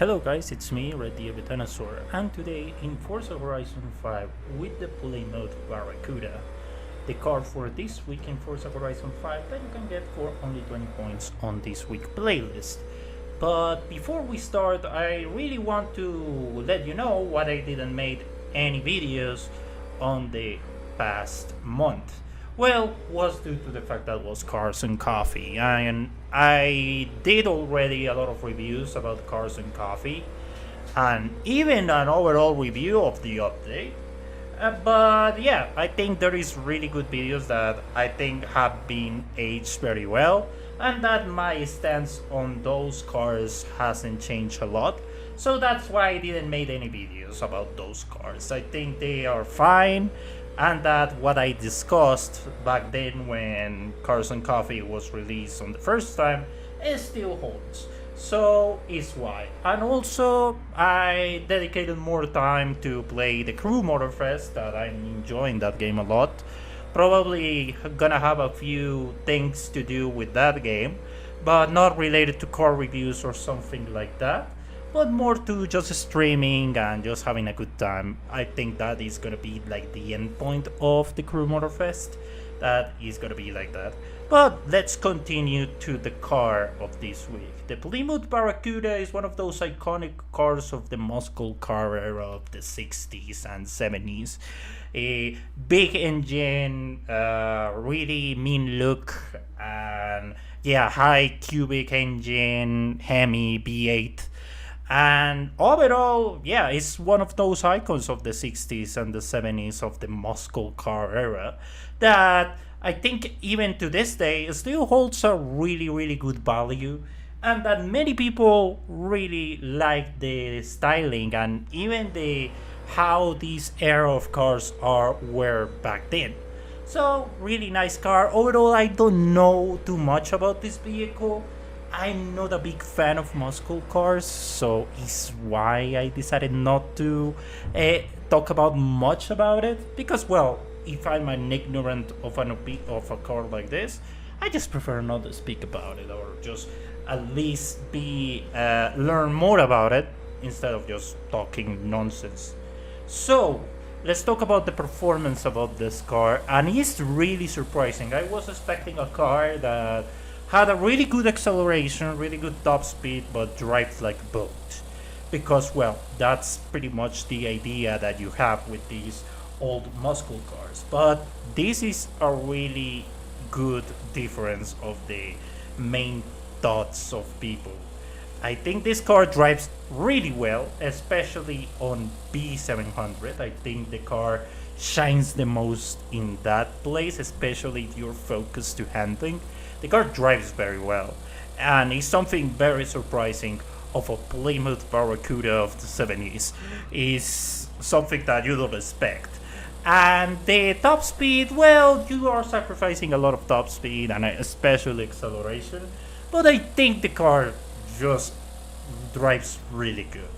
Hello guys, it's me, Red Dinosaur, and today in Forza Horizon 5 with the Plymouth Barracuda, the car for this week in Forza Horizon 5 that you can get for only 20 points on this week playlist. But before we start, I really want to let you know what I didn't make any videos on the past month. Well, was due to the fact that was Cars and Coffee, and I did already a lot of reviews about Cars and Coffee, and even an overall review of the update. But yeah, I think there is really good videos that I think have been aged very well, and that my stance on those cars hasn't changed a lot. So that's why I didn't make any videos about those cars. I think they are fine, and that what I discussed back then when Cars and Coffee was released on the first time, it still holds. So is why. And also I dedicated more time to play the Crew Motorfest, that I'm enjoying that game a lot. Probably gonna have a few things to do with that game, but not related to car reviews or something like that, but more to just streaming and just having a good time. I think that is gonna be like the end point of the Crew Motorfest. That is gonna be like that. But let's continue to the car of this week. The Plymouth Barracuda is one of those iconic cars of the muscle car era of the 60s and 70s. A big engine, really mean look, and yeah, high cubic engine, Hemi V8. And overall, yeah, it's one of those icons of the 60s and the 70s of the muscle car era that I think even to this day still holds a really good value, and that many people really like the styling and even the how these era of cars were back then. So really nice car. Overall, I don't know too much about this vehicle. I'm not a big fan of muscle cars, so it's why I decided not to talk about much about it. Because, well, if I'm an ignorant of a car like this, I just prefer not to speak about it, or just at least be learn more about it instead of just talking nonsense. So let's talk about the performance about this car, and it's really surprising. I was expecting a car that had a really good acceleration, really good top speed, but drives like a boat. Because, well, that's pretty much the idea that you have with these old muscle cars. But this is a really good difference of the main thoughts of people. I think this car drives really well, especially on B700. I think the car shines the most in that place, especially if you're focused to handling. The car drives very well, and it's something very surprising of a Plymouth Barracuda of the 70s. Is something that you don't expect. And the top speed, well, you are sacrificing a lot of top speed and especially acceleration, but I think the car just drives really good.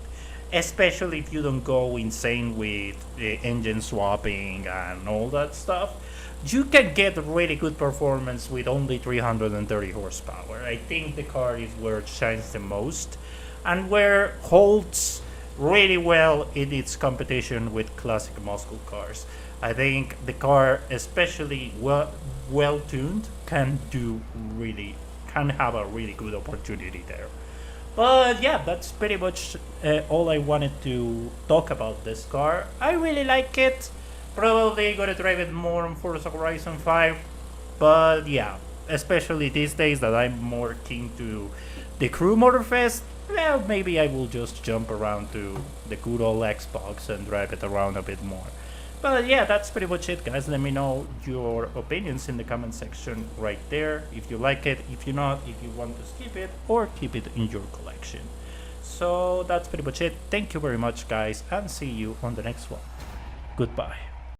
Especially if you don't go insane with the engine swapping and all that stuff. You can get really good performance with only 330 horsepower. I think the car is where it shines the most and where holds really well in its competition with classic muscle cars. I think the car, especially well tuned, can have a really good opportunity there. But yeah, that's pretty much all I wanted to talk about this car. I really like it. Probably gonna drive it more on Forza Horizon 5. But yeah, especially these days that I'm more keen to the Crew Motorfest, well, maybe I will just jump around to the good old Xbox and drive it around a bit more. But yeah, that's pretty much it, guys. Let me know your opinions in the comment section right there. If you like it, if you not, if you want to skip it or keep it in your collection. So that's pretty much it. Thank you very much, guys, and see you on the next one. Goodbye.